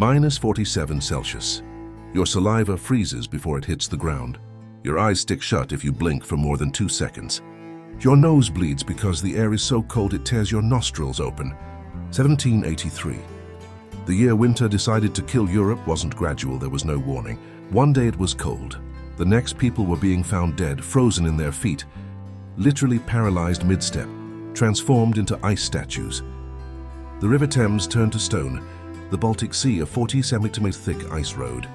-47 Celsius. Your saliva freezes before it hits the ground. Your eyes stick shut if you blink for more than 2 seconds. Your nose bleeds because the air is so cold it tears your nostrils open. 1783. The year winter decided to kill Europe wasn't gradual, there was no warning. One day it was cold. The next people were being found dead, frozen in their feet, literally paralyzed mid-step, transformed into ice statues. The River Thames turned to stone, the Baltic Sea a 40 centimeter thick ice road.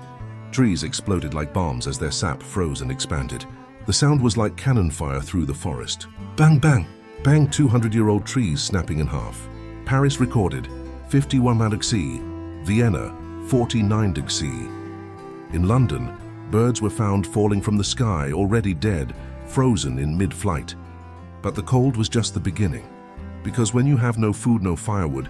Trees exploded like bombs as their sap froze and expanded. The sound was like cannon fire through the forest. Bang, bang, bang, 200-year-old trees snapping in half. Paris recorded 51°C, Vienna 49°C. In London, birds were found falling from the sky, already dead, frozen in mid-flight. But the cold was just the beginning, because when you have no food, no firewood,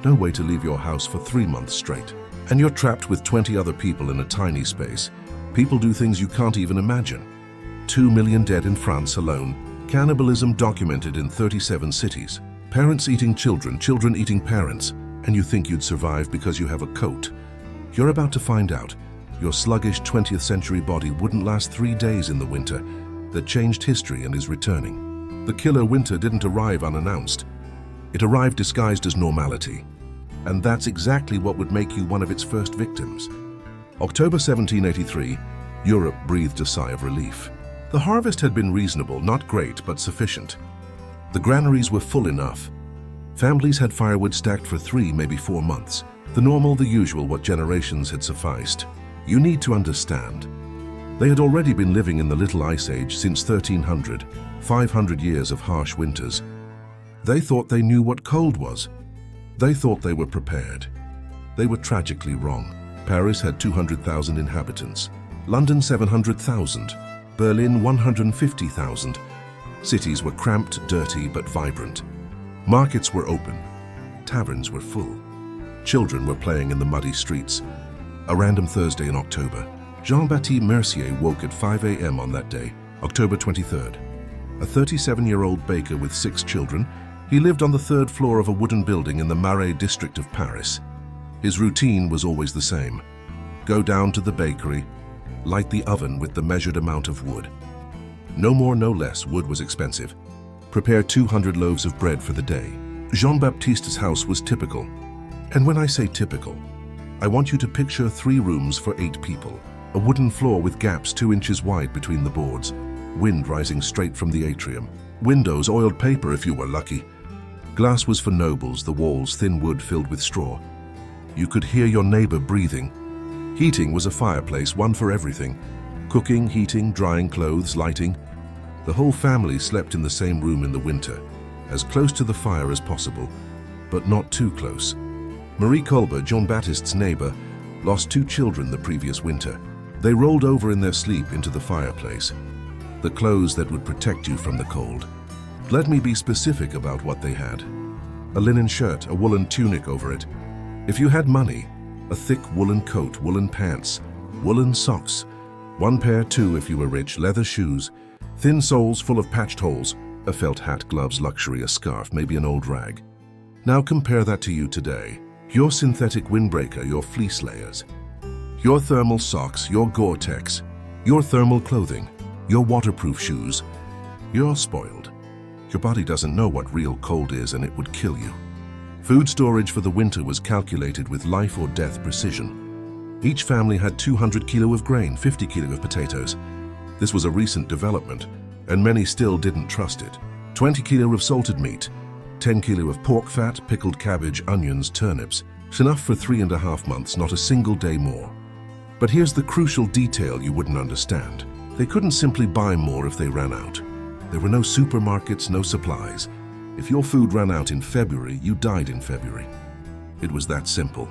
no way to leave your house for 3 months straight, and you're trapped with 20 other people in a tiny space, people do things you can't even imagine. 2 million dead in France alone, cannibalism documented in 37 cities, parents eating children, children eating parents, and you think you'd survive because you have a coat. You're about to find out your sluggish 20th century body wouldn't last 3 days in the winter that changed history and is returning. The killer winter didn't arrive unannounced. It arrived disguised as normality. And that's exactly what would make you one of its first victims. October 1783, Europe breathed a sigh of relief. The harvest had been reasonable, not great, but sufficient. The granaries were full enough. Families had firewood stacked for 3, maybe 4 months. The normal, the usual, what generations had sufficed. You need to understand. They had already been living in the Little Ice Age since 1300, 500 years of harsh winters. They thought they knew what cold was. They thought they were prepared. They were tragically wrong. Paris had 200,000 inhabitants, London 700,000, Berlin 150,000. Cities were cramped, dirty, but vibrant. Markets were open. Taverns were full. Children were playing in the muddy streets. A random Thursday in October, Jean-Baptiste Mercier woke at 5 a.m. on that day, October 23rd. A 37-year-old baker with 6 children, he lived on the 3rd floor of a wooden building in the Marais district of Paris. His routine was always the same. Go down to the bakery, light the oven with the measured amount of wood. No more, no less, wood was expensive. Prepare 200 loaves of bread for the day. Jean-Baptiste's house was typical. And when I say typical, I want you to picture 3 rooms for 8 people. A wooden floor with gaps 2 inches wide between the boards. Wind rising straight from the atrium. Windows, oiled paper if you were lucky. Glass was for nobles, the walls thin wood filled with straw. You could hear your neighbor breathing. Heating was a fireplace, one for everything. Cooking, heating, drying clothes, lighting. The whole family slept in the same room in the winter, as close to the fire as possible, but not too close. Marie Colbert, Jean-Baptiste's neighbor, lost 2 children the previous winter. They rolled over in their sleep into the fireplace. The clothes that would protect you from the cold. Let me be specific about what they had. A linen shirt, a woolen tunic over it. If you had money, a thick woolen coat, woolen pants, woolen socks. 1 pair, 2 if you were rich, leather shoes, thin soles full of patched holes, a felt hat, gloves, luxury, a scarf, maybe an old rag. Now compare that to you today. Your synthetic windbreaker, your fleece layers. Your thermal socks, your Gore-Tex, your thermal clothing, your waterproof shoes. You're spoiled. Your body doesn't know what real cold is and it would kill you. Food storage for the winter was calculated with life or death precision. Each family had 200 kilo of grain, 50 kilo of potatoes. This was a recent development, and many still didn't trust it. 20 kilo of salted meat, 10 kilo of pork fat, pickled cabbage, onions, turnips. It's enough for 3.5 months, not a single day more. But here's the crucial detail you wouldn't understand. They couldn't simply buy more if they ran out. There were no supermarkets, no supplies. If your food ran out in February, you died in February. It was that simple.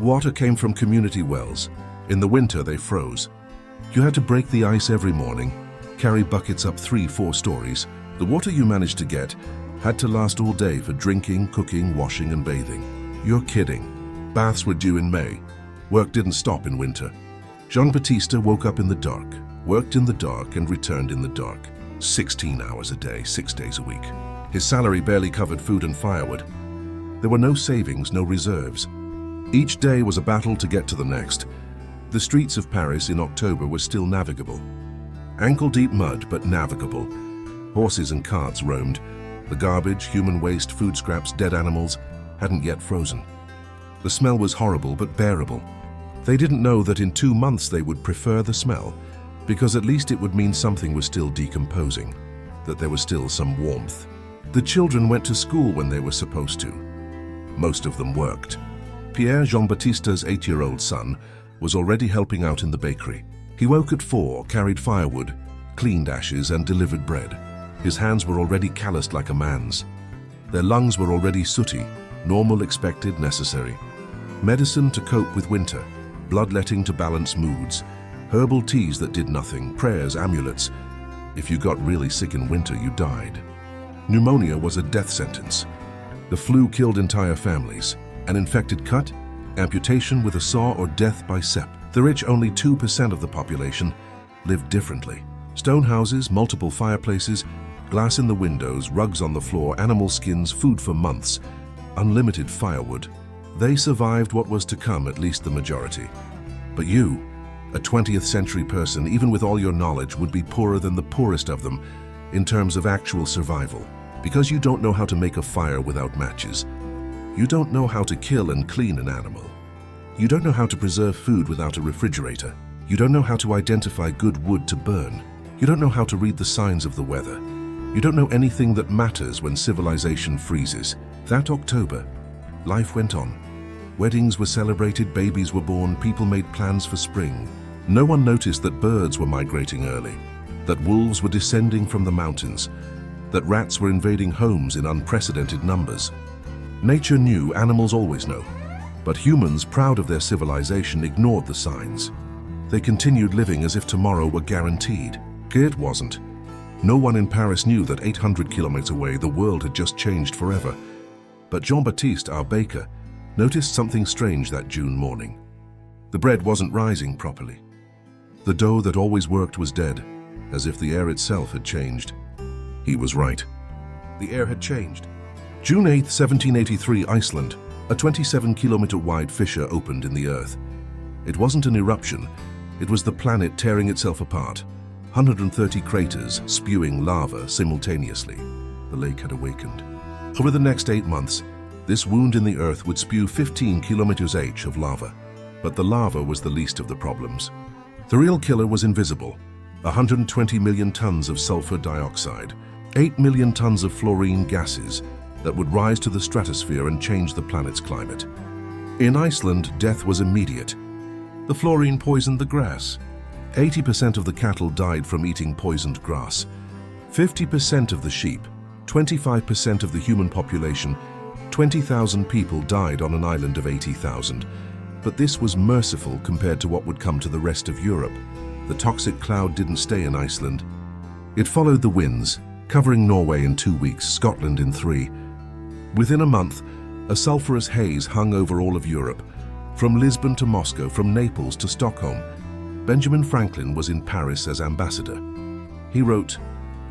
Water came from community wells. In the winter, they froze. You had to break the ice every morning, carry buckets up 3-4 stories. The water you managed to get had to last all day for drinking, cooking, washing, and bathing. You're kidding. Baths were due in May. Work didn't stop in winter. Jean-Baptiste woke up in the dark, worked in the dark, and returned in the dark. 16 hours a day, 6 days a week. His salary barely covered food and firewood. There were no savings, no reserves. Each day was a battle to get to the next. The streets of Paris in October were still navigable. Ankle-deep mud, but navigable. Horses and carts roamed. The garbage, human waste, food scraps, dead animals hadn't yet frozen. The smell was horrible but bearable. They didn't know that in 2 months they would prefer the smell, because at least it would mean something was still decomposing, that there was still some warmth. The children went to school when they were supposed to. Most of them worked. Pierre, Jean-Baptiste's 8-year-old son, was already helping out in the bakery. He woke at 4, carried firewood, cleaned ashes, and delivered bread. His hands were already calloused like a man's. Their lungs were already sooty, normal, expected, necessary. Medicine to cope with winter, bloodletting to balance moods, herbal teas that did nothing, prayers, amulets. If you got really sick in winter, you died. Pneumonia was a death sentence. The flu killed entire families. An infected cut, amputation with a saw, or death by sep. The rich, only 2% of the population, lived differently. Stone houses, multiple fireplaces, glass in the windows, rugs on the floor, animal skins, food for months, unlimited firewood. They survived what was to come, at least the majority. But you, a 20th century person, even with all your knowledge, would be poorer than the poorest of them in terms of actual survival, because you don't know how to make a fire without matches. You don't know how to kill and clean an animal. You don't know how to preserve food without a refrigerator. You don't know how to identify good wood to burn. You don't know how to read the signs of the weather. You don't know anything that matters when civilization freezes. That October, life went on. Weddings were celebrated, babies were born, people made plans for spring. No one noticed that birds were migrating early, that wolves were descending from the mountains, that rats were invading homes in unprecedented numbers. Nature knew, animals always know. But humans, proud of their civilization, ignored the signs. They continued living as if tomorrow were guaranteed. It wasn't. No one in Paris knew that 800 kilometers away the world had just changed forever. But Jean-Baptiste, our baker, noticed something strange that June morning. The bread wasn't rising properly. The dough that always worked was dead, as if the air itself had changed. He was right. The air had changed. June 8, 1783, Iceland. A 27-kilometer-wide fissure opened in the earth. It wasn't an eruption. It was the planet tearing itself apart. 130 craters spewing lava simultaneously. The lake had awakened. Over the next 8 months, this wound in the earth would spew 15 kilometers each of lava. But the lava was the least of the problems. The real killer was invisible. 120 million tons of sulfur dioxide, 8 million tons of fluorine gases that would rise to the stratosphere and change the planet's climate. In Iceland, death was immediate. The fluorine poisoned the grass. 80% of the cattle died from eating poisoned grass. 50% of the sheep, 25% of the human population, 20,000 people died on an island of 80,000. But this was merciful compared to what would come to the rest of Europe. The toxic cloud didn't stay in Iceland. It followed the winds, covering Norway in 2 weeks, Scotland in 3. Within a month, a sulfurous haze hung over all of Europe, from Lisbon to Moscow, from Naples to Stockholm. Benjamin Franklin was in Paris as ambassador. He wrote,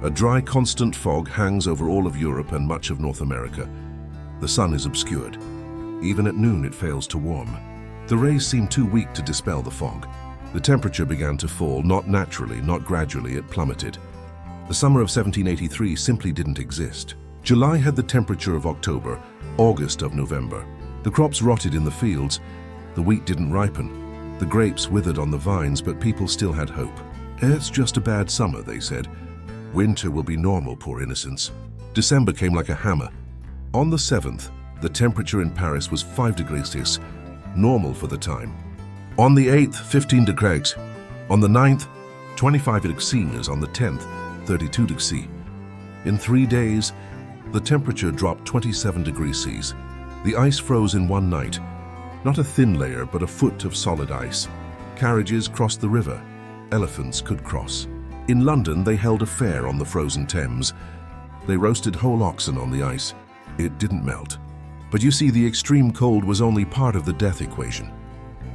"A dry, constant fog hangs over all of Europe and much of North America. The sun is obscured. Even at noon it fails to warm." The rays seemed too weak to dispel the fog. The temperature began to fall, not naturally, not gradually, it plummeted. The summer of 1783 simply didn't exist. July had the temperature of October, August of November. The crops rotted in the fields. The wheat didn't ripen. The grapes withered on the vines, but people still had hope. "It's just a bad summer," they said. "Winter will be normal, poor innocents." December came like a hammer. On the 7th, the temperature in Paris was 5 degrees Celsius, normal for the time. On the 8th, 15 degrees. On the 9th, 25 degrees. On the 10th, 32 degrees. In 3 days, the temperature dropped 27 degrees Celsius. The ice froze in one night. Not a thin layer, but a foot of solid ice. Carriages crossed the river. Elephants could cross. In London, they held a fair on the frozen Thames. They roasted whole oxen on the ice. It didn't melt. But you see, the extreme cold was only part of the death equation.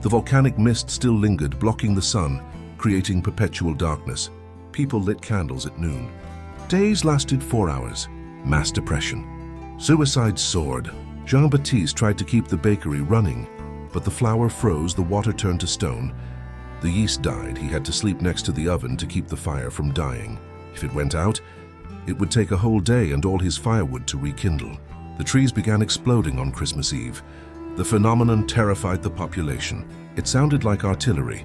The volcanic mist still lingered, blocking the sun, creating perpetual darkness. People lit candles at noon. Days lasted 4 hours. Mass depression. Suicide soared. Jean-Baptiste tried to keep the bakery running, But the flour froze, the water turned to stone. The yeast died. He had to sleep next to the oven to keep the fire from dying. If it went out, it would take a whole day and all his firewood to rekindle. The trees began exploding on Christmas Eve. The phenomenon terrified the population. It sounded like artillery.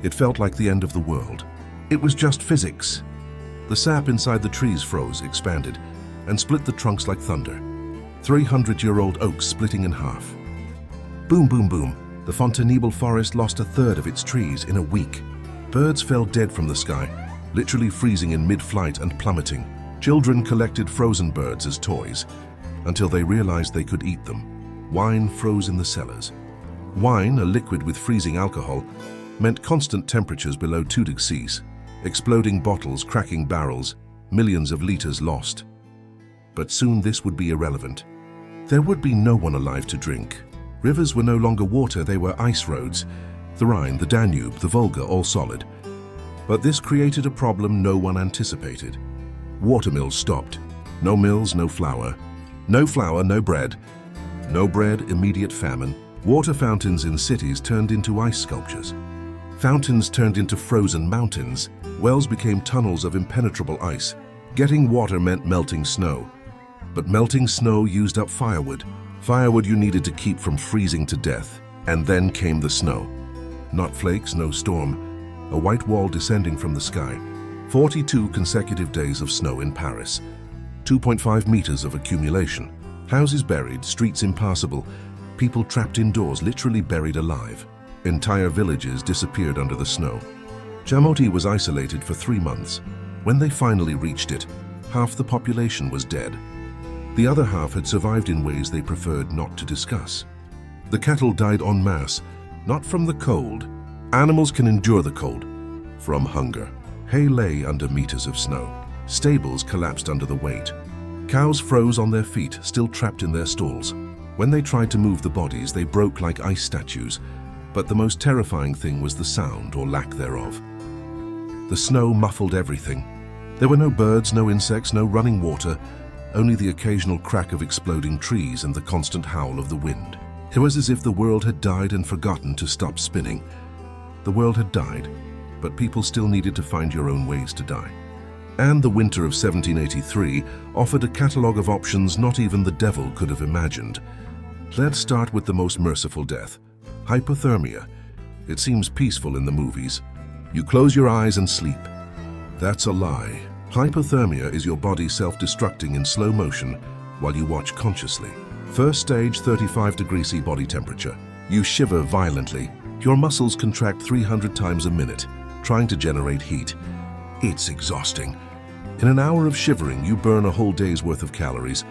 It felt like the end of the world. It was just physics. The sap inside the trees froze, expanded, and split the trunks like thunder. 300-year-old oaks splitting in half. Boom, boom, boom. The Fontainebleau forest lost a third of its trees in a week. Birds fell dead from the sky, literally freezing in mid-flight and plummeting. Children collected frozen birds as toys, until they realized they could eat them. Wine froze in the cellars. Wine, a liquid with freezing alcohol, meant constant temperatures below 2 degrees Celsius, exploding bottles, cracking barrels, millions of liters lost. But soon this would be irrelevant. There would be no one alive to drink. Rivers were no longer water, they were ice roads. The Rhine, the Danube, the Volga, all solid. But this created a problem no one anticipated. Watermills stopped. No mills, no flour. No flour, no bread. No bread, immediate famine. Water fountains in cities turned into ice sculptures. Fountains turned into frozen mountains. Wells became tunnels of impenetrable ice. Getting water meant melting snow. But melting snow used up firewood. Firewood you needed to keep from freezing to death. And then came the snow. Not flakes, no storm. A white wall descending from the sky. 42 consecutive days of snow in Paris. 2.5 meters of accumulation. Houses buried, streets impassable. People trapped indoors, literally buried alive. Entire villages disappeared under the snow. Chamouni was isolated for 3 months. When they finally reached it, half the population was dead. The other half had survived in ways they preferred not to discuss. The cattle died en masse, not from the cold. Animals can endure the cold. From hunger. Hay lay under meters of snow. Stables collapsed under the weight. Cows froze on their feet, still trapped in their stalls. When they tried to move the bodies, they broke like ice statues. But the most terrifying thing was the sound, or lack thereof. The snow muffled everything. There were no birds, no insects, no running water, only the occasional crack of exploding trees and the constant howl of the wind. It was as if the world had died and forgotten to stop spinning. The world had died, but people still needed to find your own ways to die. And the winter of 1783 offered a catalogue of options not even the devil could have imagined. Let's start with the most merciful death. Hypothermia. It seems peaceful in the movies. You close your eyes and sleep. That's a lie. Hypothermia is your body self-destructing in slow motion while you watch consciously. First stage, 35 degrees C body temperature. You shiver violently. Your muscles contract 300 times a minute, trying to generate heat. It's exhausting. In an hour of shivering, you burn a whole day's worth of calories,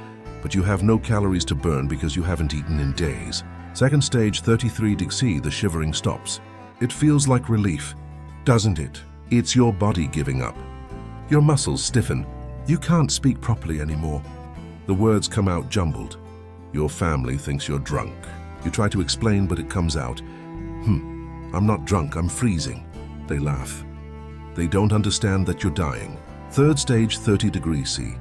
but you have no calories to burn because you haven't eaten in days. Second stage, 33 degrees C, the shivering stops. It feels like relief, doesn't it? It's your body giving up. Your muscles stiffen. You can't speak properly anymore. The words come out jumbled. Your family thinks you're drunk. You try to explain, but it comes out. I'm not drunk, I'm freezing. They laugh. They don't understand that you're dying. Third stage, 30 degrees C.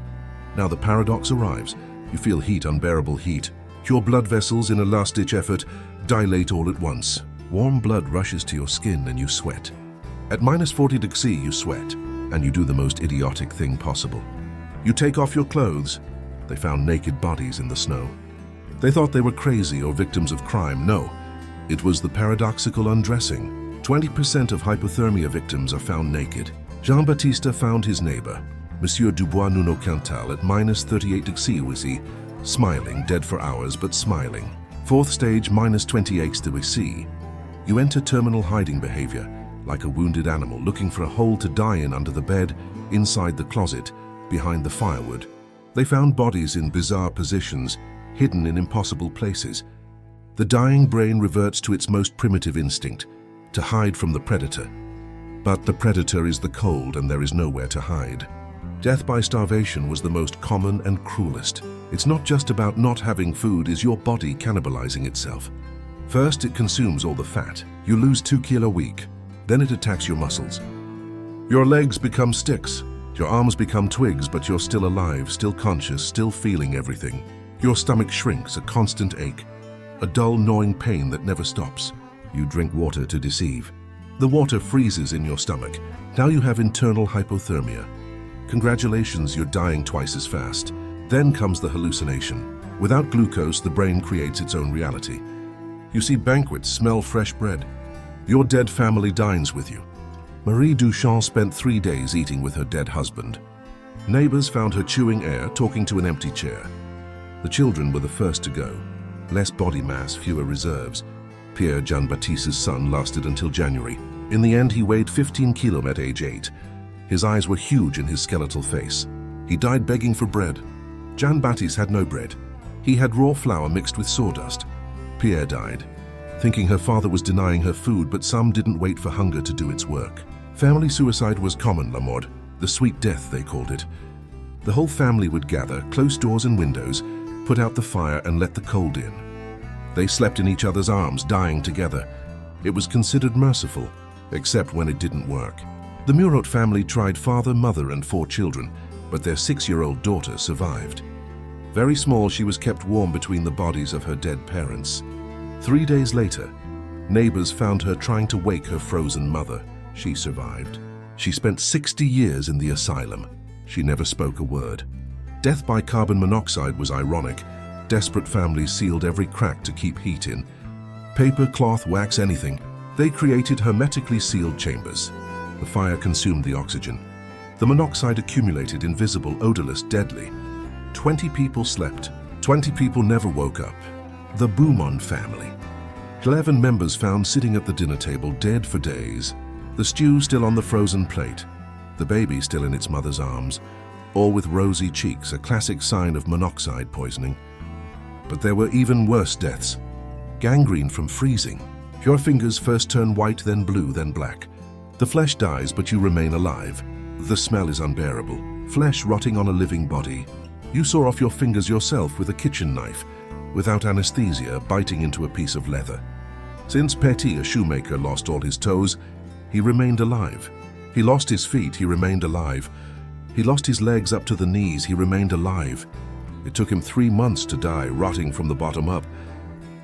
Now the paradox arrives. You feel heat, unbearable heat. Your blood vessels, in a last-ditch effort, dilate all at once. Warm blood rushes to your skin and you sweat. At minus 40 degrees C, you sweat, and you do the most idiotic thing possible. You take off your clothes. They found naked bodies in the snow. They thought they were crazy or victims of crime. No, it was the paradoxical undressing. 20% of hypothermia victims are found naked. Jean-Baptiste found his neighbor, Monsieur Dubois Nuno Cantal, at minus 38 degrees C, was he, smiling, dead for hours, but smiling. Fourth stage, minus 28 degrees C. You enter terminal hiding behavior, like a wounded animal looking for a hole to die in under the bed, inside the closet, behind the firewood. They found bodies in bizarre positions, hidden in impossible places. The dying brain reverts to its most primitive instinct, to hide from the predator. But the predator is the cold and there is nowhere to hide. Death by starvation was the most common and cruelest. It's not just about not having food, is your body cannibalizing itself. First, it consumes all the fat. You lose 2 kilos a week. Then it attacks your muscles. Your legs become sticks. Your arms become twigs, but you're still alive, still conscious, still feeling everything. Your stomach shrinks, a constant ache. a dull, gnawing pain that never stops. You drink water to deceive. The water freezes in your stomach. Now you have internal hypothermia. Congratulations, you're dying twice as fast. Then comes the hallucination. Without glucose, the brain creates its own reality. You see banquets, smell fresh bread. Your dead family dines with you. Marie Duchamp spent 3 days eating with her dead husband. Neighbors found her chewing air, talking to an empty chair. The children were the first to go. Less body mass, fewer reserves. Pierre Jean-Baptiste's son lasted until January. In the end, he weighed 15 kilos at age 8. His eyes were huge in his skeletal face. He died begging for bread. Jean-Baptiste had no bread. He had raw flour mixed with sawdust. Pierre died, thinking her father was denying her food, but some didn't wait for hunger to do its work. Family suicide was common, la mort, the sweet death they called it. The whole family would gather, close doors and windows, put out the fire and let the cold in. They slept in each other's arms, dying together. It was considered merciful, except when it didn't work. The Murot family tried father, mother, and 4 children, but their 6-year-old daughter survived. Very small, she was kept warm between the bodies of her dead parents. 3 days later, neighbors found her trying to wake her frozen mother. She survived. She spent 60 years in the asylum. She never spoke a word. Death by carbon monoxide was ironic. Desperate families sealed every crack to keep heat in. Paper, cloth, wax, anything. They created hermetically sealed chambers. The fire consumed the oxygen. The monoxide accumulated, invisible, odorless, deadly. 20 people slept. 20 people never woke up. The Beaumont family. 11 members found sitting at the dinner table, dead for days. The stew still on the frozen plate. The baby still in its mother's arms, all with rosy cheeks, a classic sign of monoxide poisoning. But there were even worse deaths. Gangrene from freezing. Your fingers first turn white, then blue, then black. The flesh dies, but you remain alive. The smell is unbearable. Flesh rotting on a living body. You saw off your fingers yourself with a kitchen knife, without anesthesia, biting into a piece of leather. Since Petit, a shoemaker, lost all his toes, he remained alive. He lost his feet, he remained alive. He lost his legs up to the knees, he remained alive. It took him 3 months to die, rotting from the bottom up.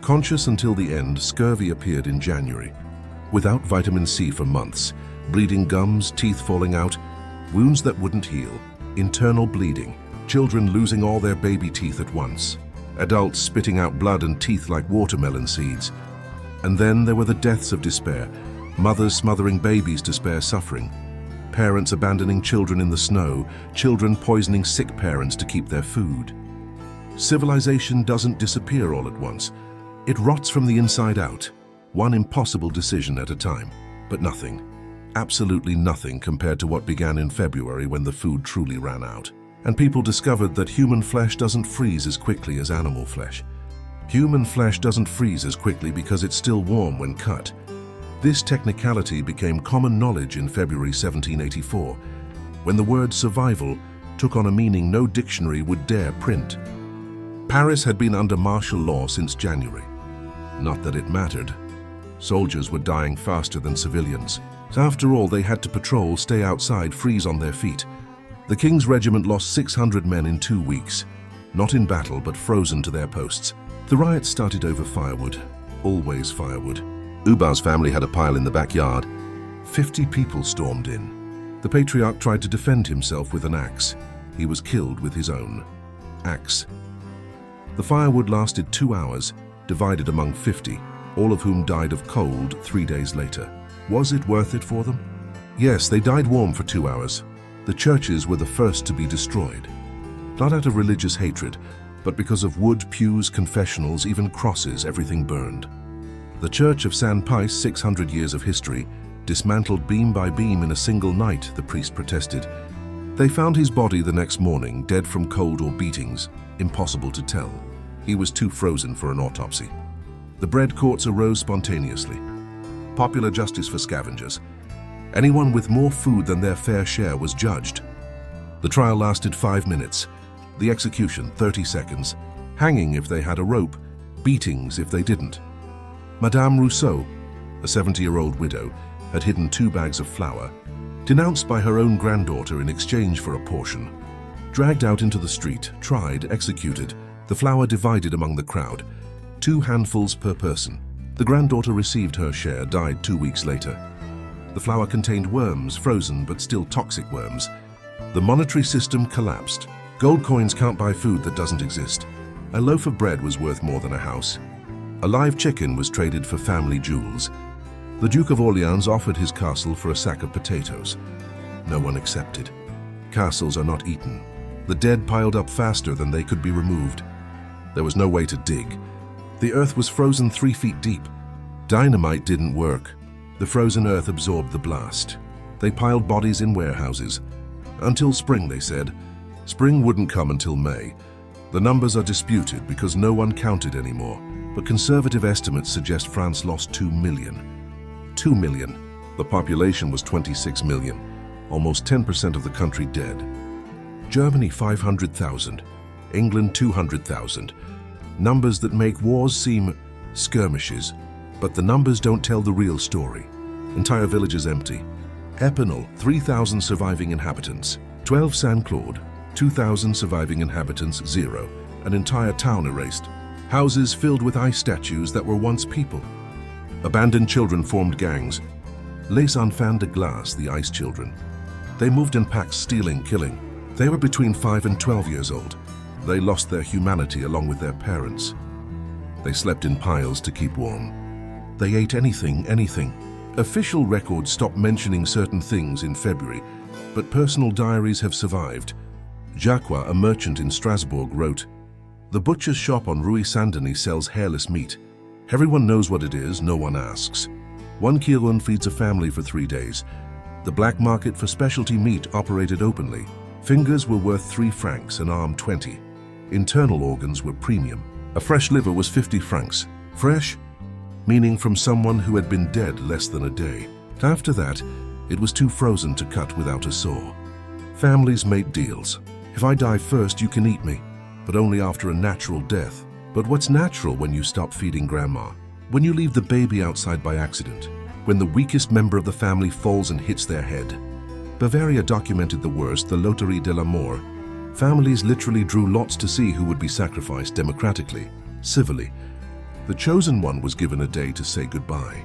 Conscious until the end, scurvy appeared in January. Without vitamin C for months, bleeding gums, teeth falling out, wounds that wouldn't heal, internal bleeding, children losing all their baby teeth at once, adults spitting out blood and teeth like watermelon seeds. And then there were the deaths of despair, mothers smothering babies to spare suffering, parents abandoning children in the snow, children poisoning sick parents to keep their food. Civilization doesn't disappear all at once. It rots from the inside out, one impossible decision at a time. But nothing, absolutely nothing compared to what began in February when the food truly ran out. And people discovered that human flesh doesn't freeze as quickly as animal flesh. Human flesh doesn't freeze as quickly because it's still warm when cut. This technicality became common knowledge in February 1784, when the word survival took on a meaning no dictionary would dare print. Paris had been under martial law since January. Not that it mattered. Soldiers were dying faster than civilians. After all, they had to patrol, stay outside, freeze on their feet. The King's regiment lost 600 men in 2 weeks, not in battle but frozen to their posts. The riots started over firewood, always firewood. Ubar's family had a pile in the backyard. 50 people stormed in. The patriarch tried to defend himself with an axe. He was killed with his own axe. The firewood lasted 2 hours, divided among 50, all of whom died of cold 3 days later. Was it worth it for them? Yes, they died warm for 2 hours. The churches were the first to be destroyed. Not out of religious hatred, but because of wood, pews, confessionals, even crosses, everything burned. The Church of San Pice, 600 years of history, dismantled beam by beam in a single night, the priest protested. They found his body the next morning, dead from cold or beatings. Impossible to tell. He was too frozen for an autopsy. The bread courts arose spontaneously. Popular justice for scavengers. Anyone with more food than their fair share was judged. The trial lasted 5 minutes. The execution, 30 seconds. Hanging if they had a rope, beatings if they didn't. Madame Rousseau, a 70-year-old widow, had hidden 2 bags of flour, denounced by her own granddaughter in exchange for a portion. Dragged out into the street, tried, executed, the flour divided among the crowd. 2 handfuls per person. The granddaughter received her share, died 2 weeks later. The flour contained worms, frozen but still toxic worms. The monetary system collapsed. Gold coins can't buy food that doesn't exist. A loaf of bread was worth more than a house. A live chicken was traded for family jewels. The Duke of Orleans offered his castle for a sack of potatoes. No one accepted. Castles are not eaten. The dead piled up faster than they could be removed. There was no way to dig. The earth was frozen 3 feet deep. Dynamite didn't work. The frozen earth absorbed the blast. They piled bodies in warehouses. Until spring, they said. Spring wouldn't come until May. The numbers are disputed because no one counted anymore, but conservative estimates suggest France lost 2 million. 2 million. The population was 26 million, almost 10% of the country dead. Germany 500,000, England 200,000. Numbers that make wars seem skirmishes, but the numbers don't tell the real story. Entire villages empty. Epinal, 3,000 surviving inhabitants. 12 Saint-Claude, 2,000 surviving inhabitants, 0. An entire town erased. Houses filled with ice statues that were once people. Abandoned children formed gangs. Les enfants de glace, the ice children. They moved in packs, stealing, killing. They were between 5 and 12 years old. They lost their humanity along with their parents. They slept in piles to keep warm. They ate anything. Official records stopped mentioning certain things in February, but personal diaries have survived. Jacques, a merchant in Strasbourg, wrote, "The butcher's shop on Rue Saint-Denis sells hairless meat. Everyone knows what it is, no one asks. 1 kilo feeds a family for 3 days. The black market for specialty meat operated openly. Fingers were worth 3 francs, an arm 20. Internal organs were premium. A fresh liver was 50 francs. Fresh, meaning from someone who had been dead less than a day. After that, it was too frozen to cut without a saw. Families made deals. If I die first, you can eat me, but only after a natural death. But what's natural when you stop feeding grandma? When you leave the baby outside by accident? When the weakest member of the family falls and hits their head? Bavaria documented the worst, the Loterie de la Mort. Families literally drew lots to see who would be sacrificed democratically, civilly. The chosen one was given a day to say goodbye.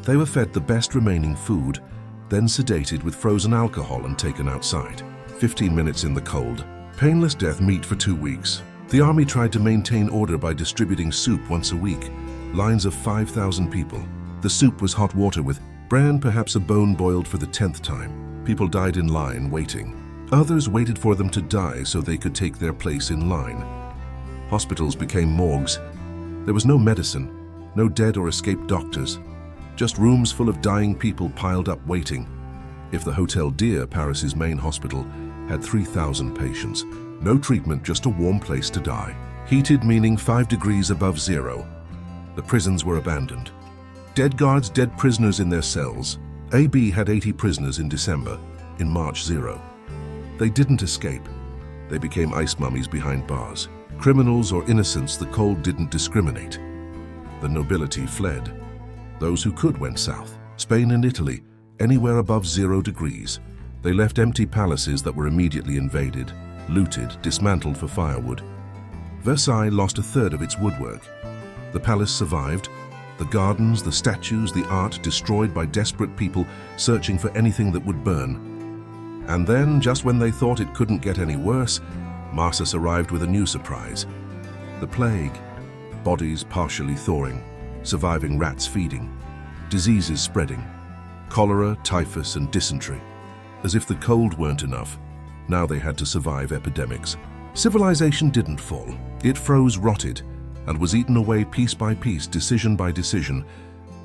They were fed the best remaining food, then sedated with frozen alcohol and taken outside. 15 minutes in the cold. Painless death meat for 2 weeks. The army tried to maintain order by distributing soup once a week. Lines of 5,000 people. The soup was hot water with bran, perhaps a bone boiled for the 10th time. People died in line, waiting. Others waited for them to die so they could take their place in line. Hospitals became morgues. There was no medicine, no dead or escaped doctors, just rooms full of dying people piled up waiting. If the Hotel Dieu, Paris's main hospital, had 3,000 patients, no treatment, just a warm place to die. Heated, meaning 5 degrees above zero. The prisons were abandoned. Dead guards, dead prisoners in their cells. AB had 80 prisoners in December, in March 0. They didn't escape. They became ice mummies behind bars. Criminals or innocents, the cold didn't discriminate. The nobility fled. Those who could went south. Spain and Italy, anywhere above 0 degrees. They left empty palaces that were immediately invaded, looted, dismantled for firewood. Versailles lost a third of its woodwork. The palace survived. The gardens, the statues, the art destroyed by desperate people searching for anything that would burn. And then, just when they thought it couldn't get any worse, Marsus arrived with a new surprise. The plague. Bodies partially thawing, surviving rats feeding, diseases spreading, cholera, typhus, and dysentery. As if the cold weren't enough, now they had to survive epidemics. Civilization didn't fall. It froze, rotted, and was eaten away piece by piece, decision by decision,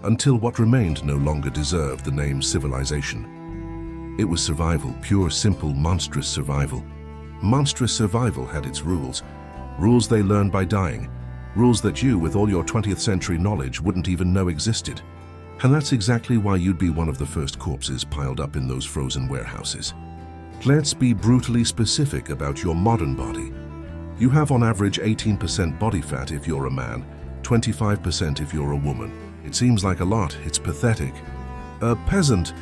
until what remained no longer deserved the name civilization. It was survival, pure, simple, monstrous survival. Monstrous survival had its rules. Rules they learned by dying. Rules that you, with all your 20th century knowledge, wouldn't even know existed. And that's exactly why you'd be one of the first corpses piled up in those frozen warehouses. Let's be brutally specific about your modern body. You have on average 18% body fat if you're a man, 25% if you're a woman. It seems like a lot, it's pathetic. A peasant,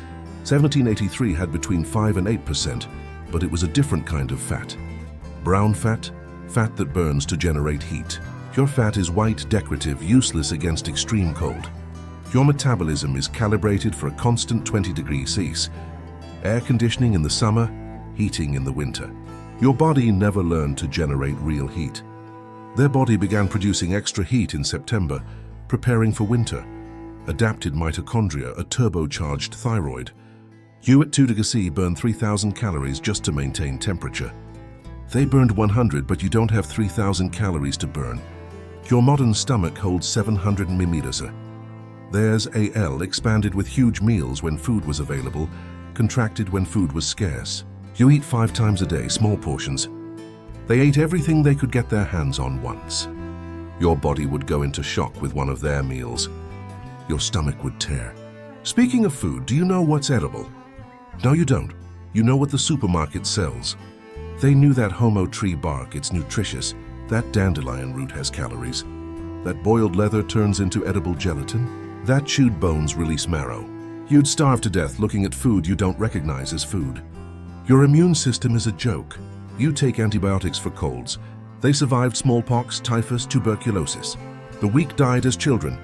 1783, had between 5 and 8%, but it was a different kind of fat. Brown fat, fat that burns to generate heat. Your fat is white, decorative, useless against extreme cold. Your metabolism is calibrated for a constant 20 degrees Celsius. Air conditioning in the summer, heating in the winter. Your body never learned to generate real heat. Their body began producing extra heat in September, preparing for winter. Adapted mitochondria, a turbocharged thyroid. You at 2 degrees C burn 3,000 calories just to maintain temperature. They burned 100, but you don't have 3,000 calories to burn. Your modern stomach holds 700 millimeters. Theirs, AL, expanded with huge meals when food was available, contracted when food was scarce. You eat 5 times a day, small portions. They ate everything they could get their hands on once. Your body would go into shock with one of their meals. Your stomach would tear. Speaking of food, do you know what's edible? No, you don't. You know what the supermarket sells. They knew that homo tree bark, it's nutritious. That dandelion root has calories. That boiled leather turns into edible gelatin. That chewed bones release marrow. You'd starve to death looking at food you don't recognize as food. Your immune system is a joke. You take antibiotics for colds. They survived smallpox, typhus, tuberculosis. The weak died as children.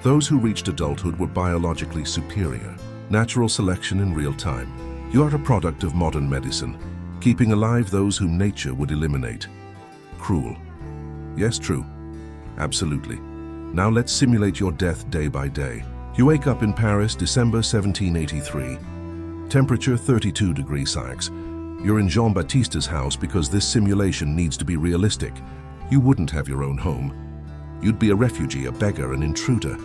Those who reached adulthood were biologically superior. Natural selection in real time. You are a product of modern medicine, keeping alive those whom nature would eliminate. Cruel. Yes, true. Absolutely. Now let's simulate your death day by day. You wake up in Paris, December 1783. Temperature 32 degrees Celsius. You're in Jean-Baptiste's house because this simulation needs to be realistic. You wouldn't have your own home. You'd be a refugee, a beggar, an intruder.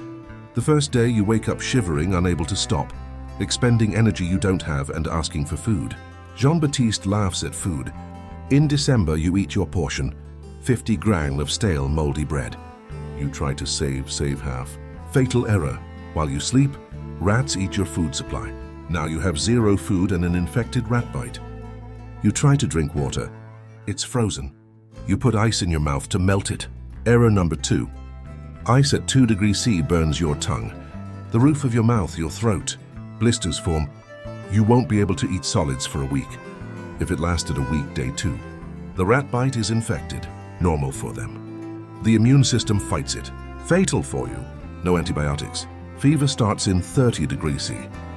The first day you wake up shivering, unable to stop, expending energy you don't have and asking for food. Jean-Baptiste laughs at food. In December you eat your portion, 50 grams of stale, moldy bread. You try to save half. Fatal error. While you sleep, rats eat your food supply. Now you have zero food and an infected rat bite. You try to drink water. It's frozen. You put ice in your mouth to melt it. Error number 2. Ice at 2 degrees C burns your tongue, the roof of your mouth, your throat. Blisters form. You won't be able to eat solids for a week. If it lasted a week, day 2. The rat bite is infected, normal for them. The immune system fights it. Fatal for you. No antibiotics. Fever starts in 30 degrees C.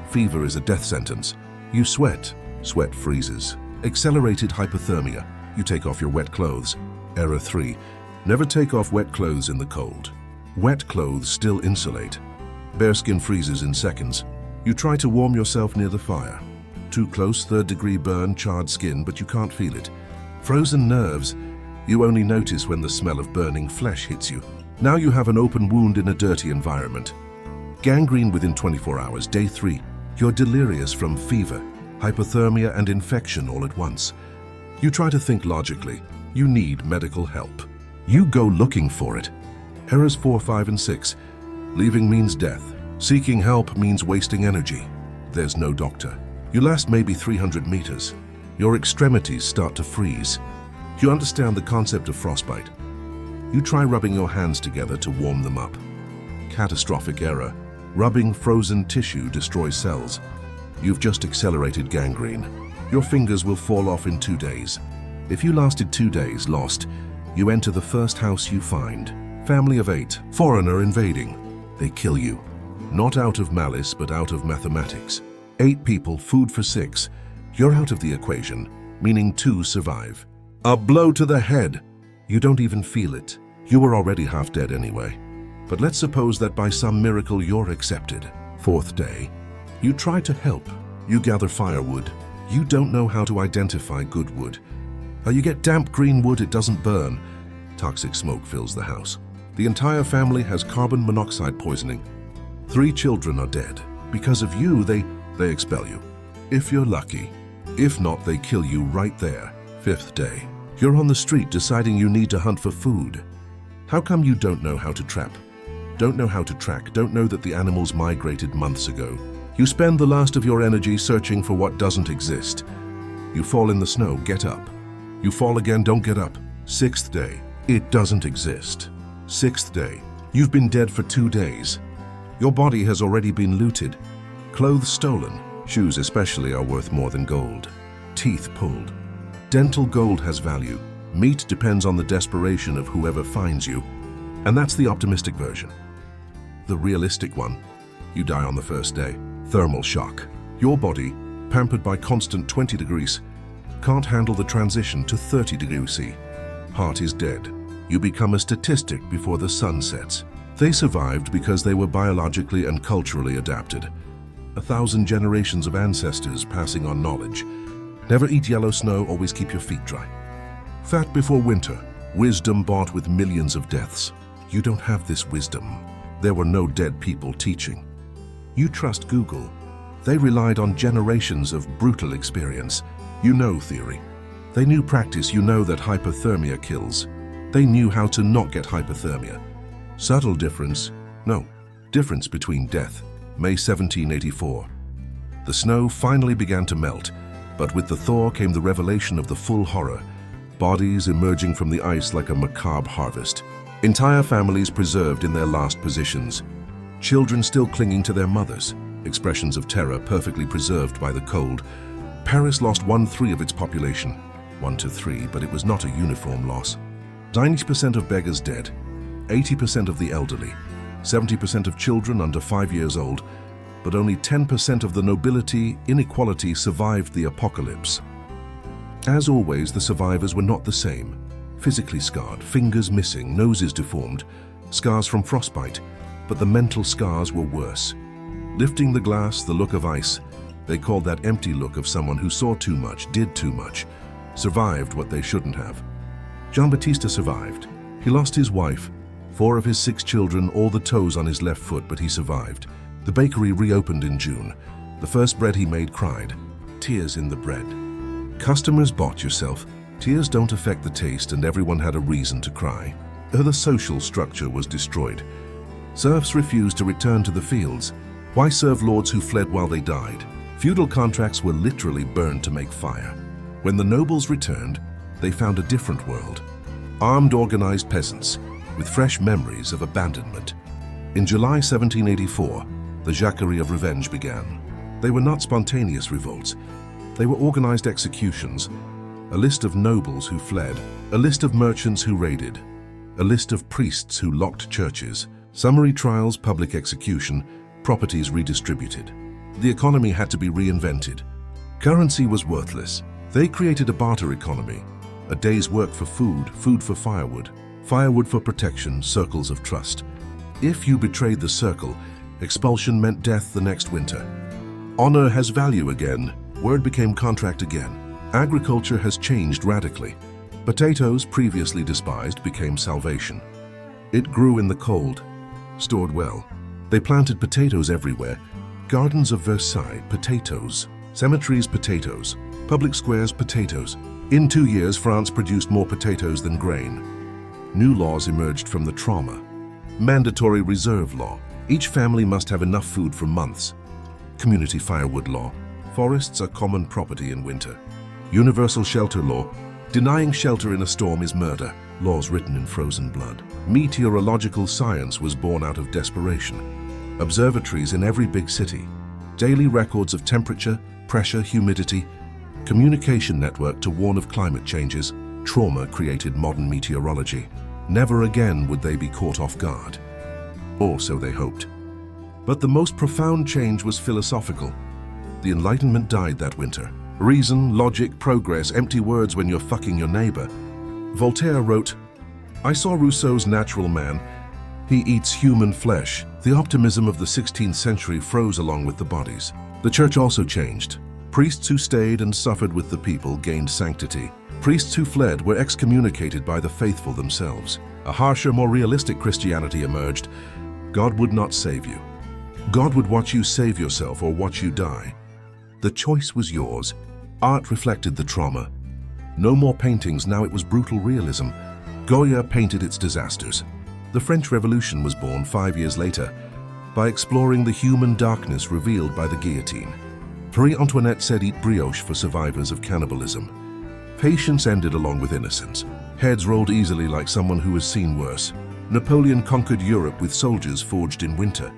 Fever is a death sentence. You sweat. Sweat freezes. Accelerated hypothermia. You take off your wet clothes. Error 3. Never take off wet clothes in the cold. Wet clothes still insulate. Bare skin freezes in seconds. You try to warm yourself near the fire. Too close, 3rd degree burn, charred skin, but you can't feel it. Frozen nerves. You only notice when the smell of burning flesh hits you. Now you have an open wound in a dirty environment. Gangrene within 24 hours, day 3. You're delirious from fever, hypothermia, and infection all at once. You try to think logically. You need medical help. You go looking for it. Errors 4, 5, and 6. Leaving means death. Seeking help means wasting energy. There's no doctor. You last maybe 300 meters. Your extremities start to freeze. You understand the concept of frostbite. You try rubbing your hands together to warm them up. Catastrophic error. Rubbing frozen tissue destroys cells. You've just accelerated gangrene. Your fingers will fall off in 2 days. If you lasted 2 days, lost, you enter the first house you find. Family of 8, foreigner invading. They kill you. Not out of malice, but out of mathematics. 8 people, food for 6. You're out of the equation, meaning 2 survive. A blow to the head. You don't even feel it. You were already half dead anyway. But let's suppose that by some miracle you're accepted. 4th day. You try to help. You gather firewood. You don't know how to identify good wood. You get damp green wood, it doesn't burn. Toxic smoke fills the house. The entire family has carbon monoxide poisoning. 3 children are dead. Because of you, they expel you. If you're lucky. If not, they kill you right there. 5th day. You're on the street deciding you need to hunt for food. How come you don't know how to trap? Don't know how to track, don't know that the animals migrated months ago. You spend the last of your energy searching for what doesn't exist. You fall in the snow, get up. You fall again, don't get up. 6th day. It doesn't exist. 6th day. You've been dead for 2 days. Your body has already been looted. Clothes stolen. Shoes especially are worth more than gold. Teeth pulled. Dental gold has value. Meat depends on the desperation of whoever finds you. And that's the optimistic version. The realistic one, you die on the first day. Thermal shock. Your body, pampered by constant 20 degrees, can't handle the transition to 30 degrees C. Heart is dead. You become a statistic before the sun sets. They survived because they were biologically and culturally adapted. 1,000 generations of ancestors passing on knowledge. Never eat yellow snow, always keep your feet dry. Fat before winter. Wisdom bought with millions of deaths. You don't have this wisdom. There were no dead people teaching. You trust Google. They relied on generations of brutal experience. You know theory. They knew practice. You know that hypothermia kills. They knew how to not get hypothermia. Subtle difference. No. Difference between death. May 1784. The snow finally began to melt, but with the thaw came the revelation of the full horror. Bodies emerging from the ice like a macabre harvest. Entire families preserved in their last positions. Children still clinging to their mothers. Expressions of terror perfectly preserved by the cold. Paris lost 1/3 of its population. 1 to 3, but it was not a uniform loss. 90% of beggars dead. 80% of the elderly. 70% of children under 5 years old. But only 10% of the nobility, inequality survived the apocalypse. As always, the survivors were not the same. Physically scarred, fingers missing, noses deformed, scars from frostbite, but the mental scars were worse. Lifting the glass, the look of ice, they called that empty look of someone who saw too much, did too much, survived what they shouldn't have. Jean-Baptiste survived. He lost his wife, 4 of his 6 children, all the toes on his left foot, but he survived. The bakery reopened in June. The first bread he made cried. Tears in the bread. Customers bought yourself. Tears don't affect the taste, and everyone had a reason to cry. The social structure was destroyed. Serfs refused to return to the fields. Why serve lords who fled while they died? Feudal contracts were literally burned to make fire. When the nobles returned, they found a different world. Armed, organized peasants, with fresh memories of abandonment. In July 1784, the Jacquerie of Revenge began. They were not spontaneous revolts. They were organized executions. A list of nobles who fled, a list of merchants who raided, a list of priests who locked churches, summary trials, public execution, properties redistributed. The economy had to be reinvented. Currency was worthless. They created a barter economy. A day's work for food, food for firewood, firewood for protection, circles of trust. If you betrayed the circle, expulsion meant death the next winter. Honor has value again. Word became contract again. Agriculture has changed radically. Potatoes, previously despised, became salvation. It grew in the cold, stored well. They planted potatoes everywhere. Gardens of Versailles, potatoes. Cemeteries, potatoes. Public squares, potatoes. In 2 years, France produced more potatoes than grain. New laws emerged from the trauma. Mandatory reserve law. Each family must have enough food for months. Community firewood law. Forests are common property in winter. Universal shelter law. Denying shelter in a storm is murder. Laws written in frozen blood. Meteorological science was born out of desperation. Observatories in every big city. Daily records of temperature, pressure, humidity. Communication network to warn of climate changes. Trauma created modern meteorology. Never again would they be caught off guard. Or so they hoped. But the most profound change was philosophical. The Enlightenment died that winter. Reason, logic, progress, empty words when you're fucking your neighbor. Voltaire wrote, "I saw Rousseau's Natural Man. He eats human flesh." The optimism of the 16th century froze along with the bodies. The church also changed. Priests who stayed and suffered with the people gained sanctity. Priests who fled were excommunicated by the faithful themselves. A harsher, more realistic Christianity emerged. God would not save you. God would watch you save yourself or watch you die. The choice was yours. Art reflected the trauma. No more paintings, now it was brutal realism. Goya painted its disasters. The French Revolution was born 5 years later by exploring the human darkness revealed by the guillotine. Marie Antoinette said, "Eat brioche" for survivors of cannibalism. Patience ended along with innocence. Heads rolled easily like someone who has seen worse. Napoleon conquered Europe with soldiers forged in winter.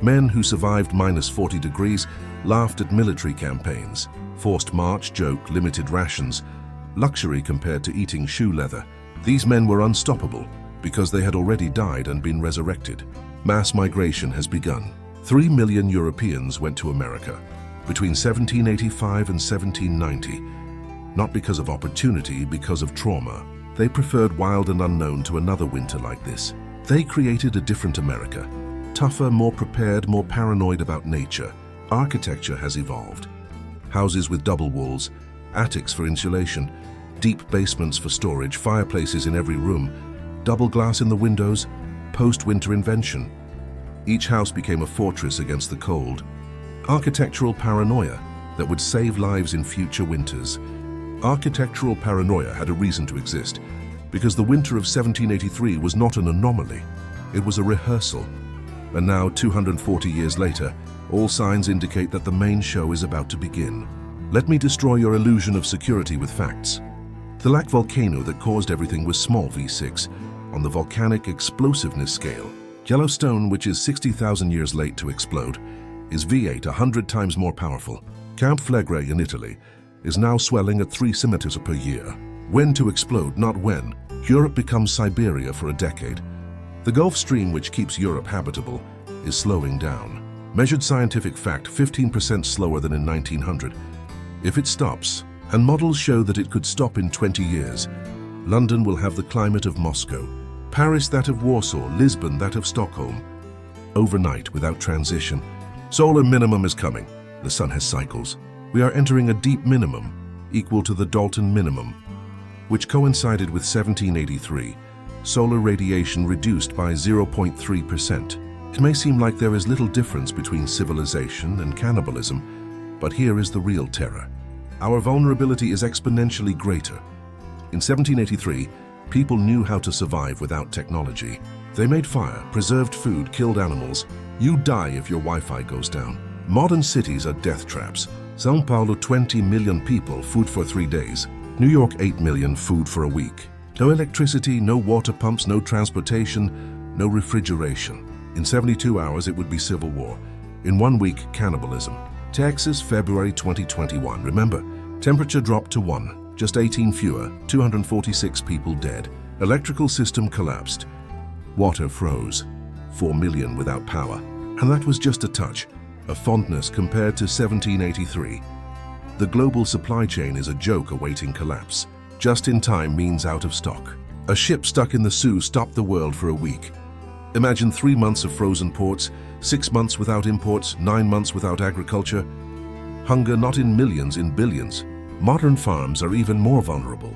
Men who survived -40 degrees laughed at military campaigns. Forced march, joke, limited rations. Luxury compared to eating shoe leather. These men were unstoppable. Because they had already died and been resurrected. Mass migration has begun. 3 million Europeans went to America between 1785 and 1790. Not because of opportunity, because of trauma. They preferred wild and unknown to another winter like this. They created a different America. Tougher, more prepared, more paranoid about nature. Architecture has evolved. Houses with double walls, attics for insulation, deep basements for storage, fireplaces in every room, double glass in the windows, post-winter invention. Each house became a fortress against the cold. Architectural paranoia that would save lives in future winters. Architectural paranoia had a reason to exist, because the winter of 1783 was not an anomaly. It was a rehearsal. And now, 240 years later, all signs indicate that the main show is about to begin. Let me destroy your illusion of security with facts. The lac volcano that caused everything was small V6 on the volcanic explosiveness scale. Yellowstone, which is 60,000 years late to explode, is V8, 100 times more powerful. Camp Flegrei in Italy is now swelling at 3 centimeters per year. When to explode, not when. Europe becomes Siberia for a decade. The Gulf Stream, which keeps Europe habitable, is slowing down. Measured scientific fact, 15% slower than in 1900. If it stops, and models show that it could stop in 20 years, London will have the climate of Moscow, Paris that of Warsaw, Lisbon that of Stockholm. Overnight, without transition. Solar minimum is coming. The sun has cycles. We are entering a deep minimum, equal to the Dalton minimum, which coincided with 1783. Solar radiation reduced by 0.3%. It may seem like there is little difference between civilization and cannibalism, but here is the real terror. Our vulnerability is exponentially greater. In 1783, people knew how to survive without technology. They made fire, preserved food, killed animals. You die if your Wi-Fi goes down. Modern cities are death traps. São Paulo, 20 million people, food for 3 days. New York, 8 million, food for a week. No electricity, no water pumps, no transportation, no refrigeration. In 72 hours, it would be civil war. In 1 week, cannibalism. Texas, February 2021. Remember, temperature dropped to 1, just 18 fewer, 246 people dead. Electrical system collapsed. Water froze. 4 million without power. And that was just a touch, a fondness compared to 1783. The global supply chain is a joke awaiting collapse. Just in time means out of stock. A ship stuck in the Suez stopped the world for a week. Imagine 3 months of frozen ports, 6 months without imports, 9 months without agriculture. Hunger not in millions, in billions. Modern farms are even more vulnerable.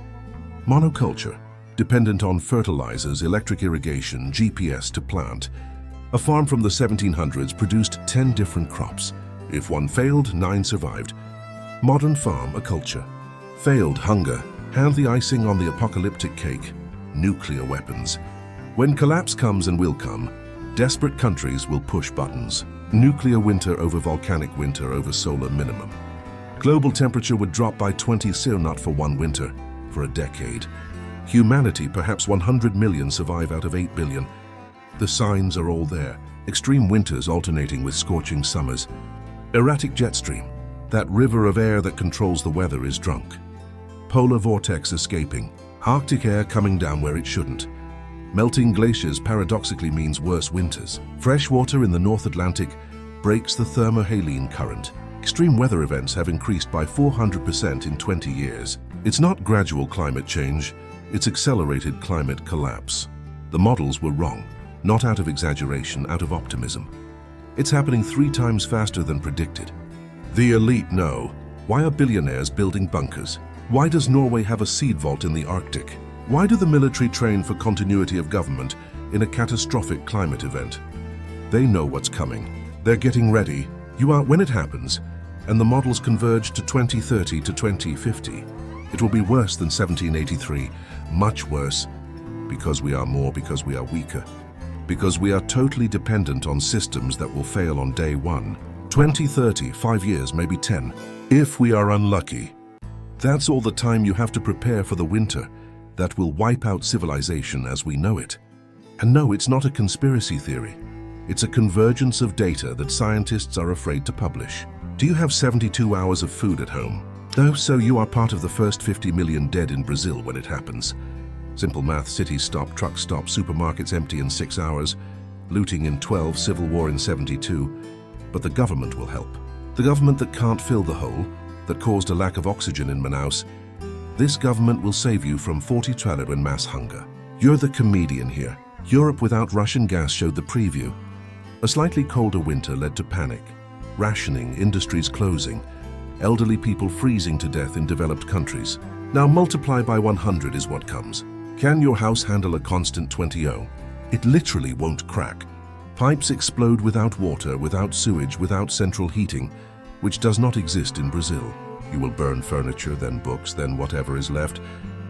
Monoculture, dependent on fertilizers, electric irrigation, GPS to plant. A farm from the 1700s produced 10 different crops. If one failed, 9 survived. Modern farm, a culture. Failed, hunger. Hand the icing on the apocalyptic cake. Nuclear weapons. When collapse comes, and will come, desperate countries will push buttons. Nuclear winter over volcanic winter over solar minimum. Global temperature would drop by 20 C, not for 1 winter, for a decade. Humanity, perhaps 100 million, survive out of 8 billion. The signs are all there. Extreme winters alternating with scorching summers. Erratic jet stream. That river of air that controls the weather is drunk. Polar vortex escaping. Arctic air coming down where it shouldn't. Melting glaciers paradoxically means worse winters. Fresh water in the North Atlantic breaks the thermohaline current. Extreme weather events have increased by 400% in 20 years. It's not gradual climate change, it's accelerated climate collapse. The models were wrong, not out of exaggeration, out of optimism. It's happening 3 times faster than predicted. The elite know. Why are billionaires building bunkers? Why does Norway have a seed vault in the Arctic? Why do the military train for continuity of government in a catastrophic climate event? They know what's coming. They're getting ready. You are when it happens, and the models converge to 2030 to 2050. It will be worse than 1783, much worse, because we are more, because we are weaker, because we are totally dependent on systems that will fail on day 1. 2030, 5 years, maybe 10, if we are unlucky. That's all the time you have to prepare for the winter that will wipe out civilization as we know it. And no, it's not a conspiracy theory. It's a convergence of data that scientists are afraid to publish. Do you have 72 hours of food at home? No, so you are part of the first 50 million dead in Brazil when it happens. Simple math, cities stop, trucks stop, supermarkets empty in 6 hours, looting in 12, civil war in 72. But the government will help. The government that can't fill the hole, that caused a lack of oxygen in Manaus. This government will save you from 40 trailer and mass hunger. You're the comedian here. Europe without Russian gas showed the preview. A slightly colder winter led to panic, rationing, industries closing, elderly people freezing to death in developed countries. Now multiply by 100 is what comes. Can your house handle a constant 20-0? It literally won't crack. Pipes explode without water, without sewage, without central heating, which does not exist in Brazil. You will burn furniture, then books, then whatever is left,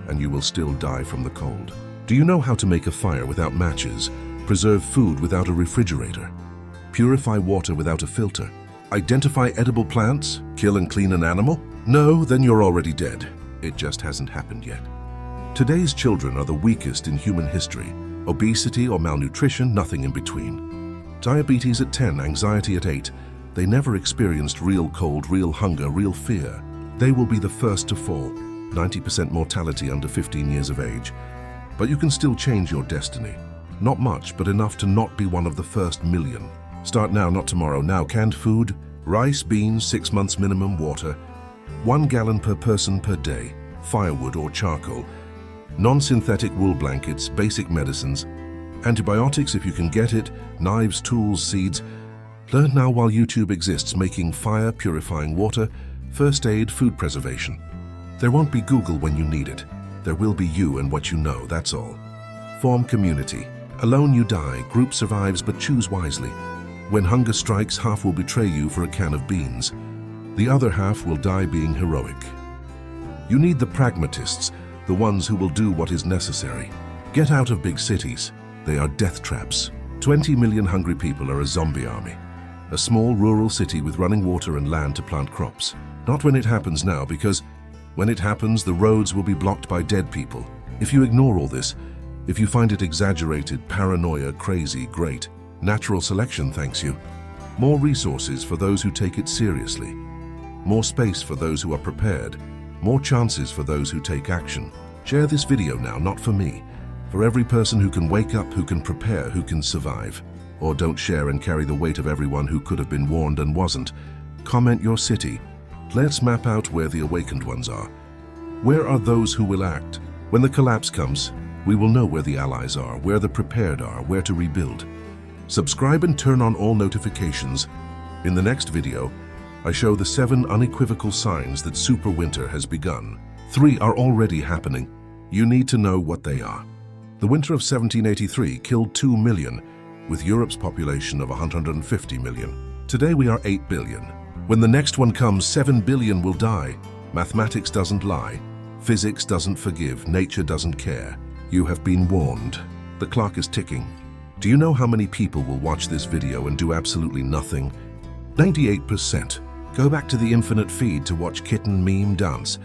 and you will still die from the cold. Do you know how to make a fire without matches, preserve food without a refrigerator, purify water without a filter, identify edible plants, kill and clean an animal? No, then you're already dead. It just hasn't happened yet. Today's children are the weakest in human history. Obesity or malnutrition, nothing in between. Diabetes at 10, anxiety at 8. They never experienced real cold, real hunger, real fear. They will be the first to fall. 90% mortality under 15 years of age. But you can still change your destiny. Not much, but enough to not be one of the first million. Start now, not tomorrow. Now, canned food, rice, beans, 6 months minimum, water, 1 gallon per person per day, firewood or charcoal, non-synthetic wool blankets, basic medicines, antibiotics if you can get it, knives, tools, seeds. Learn now while YouTube exists, making fire, purifying water, first aid, food preservation. There won't be Google when you need it. There will be you and what you know, that's all. Form community. Alone you die, group survives, but choose wisely. When hunger strikes, half will betray you for a can of beans. The other half will die being heroic. You need the pragmatists, the ones who will do what is necessary. Get out of big cities. They are death traps. 20 million hungry people are a zombie army. A small rural city with running water and land to plant crops. Not when it happens now, because when it happens, the roads will be blocked by dead people. If you ignore all this, if you find it exaggerated, paranoia, crazy, great. Natural selection thanks you. More resources for those who take it seriously. More space for those who are prepared. More chances for those who take action. Share this video now, not for me. For every person who can wake up, who can prepare, who can survive. Or don't share and carry the weight of everyone who could have been warned and wasn't. Comment your city. Let's map out where the awakened ones are. Where are those who will act? When the collapse comes, we will know where the allies are, where the prepared are, where to rebuild. Subscribe and turn on all notifications. In the next video, I show the 7 unequivocal signs that super winter has begun. 3 are already happening. You need to know what they are. The winter of 1783 killed 2 million, with Europe's population of 150 million. Today we are 8 billion. When the next one comes, 7 billion will die. Mathematics doesn't lie. Physics doesn't forgive. Nature doesn't care. You have been warned. The clock is ticking. Do you know how many people will watch this video and do absolutely nothing? 98%. Go back to the infinite feed to watch kitten meme dance,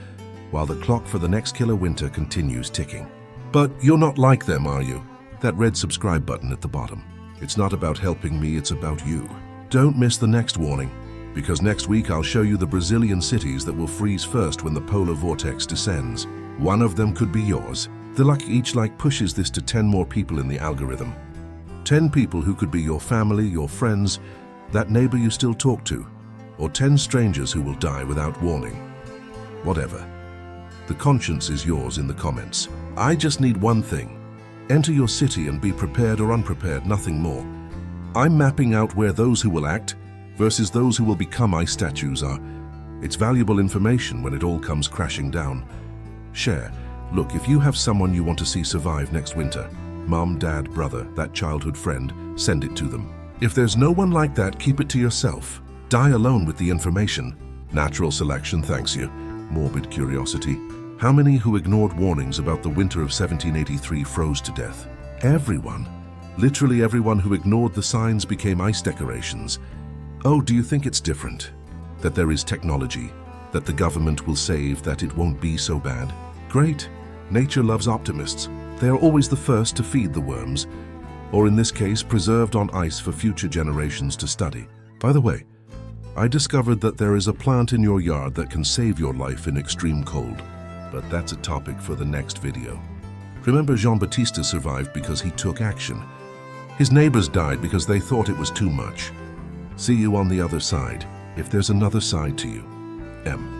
while the clock for the next killer winter continues ticking. But you're not like them, are you? That red subscribe button at the bottom. It's not about helping me, it's about you. Don't miss the next warning, because next week I'll show you the Brazilian cities that will freeze first when the polar vortex descends. One of them could be yours. The luck each like pushes this to 10 more people in the algorithm. 10 people who could be your family, your friends, that neighbor you still talk to, or 10 strangers who will die without warning. Whatever. The conscience is yours in the comments. I just need one thing. Enter your city and be prepared or unprepared, nothing more. I'm mapping out where those who will act versus those who will become ice statues are. It's valuable information when it all comes crashing down. Share. Look, if you have someone you want to see survive next winter, mom, dad, brother, that childhood friend, send it to them. If there's no one like that, keep it to yourself. Die alone with the information. Natural selection thanks you. Morbid curiosity. How many who ignored warnings about the winter of 1783 froze to death? Everyone. Literally everyone who ignored the signs became ice decorations. Oh, do you think it's different? That there is technology, that the government will save, that it won't be so bad? Great. Nature loves optimists. They are always the first to feed the worms, or in this case, preserved on ice for future generations to study. By the way, I discovered that there is a plant in your yard that can save your life in extreme cold, but that's a topic for the next video. Remember, Jean-Baptiste survived because he took action. His neighbors died because they thought it was too much. See you on the other side, if there's another side to you. M.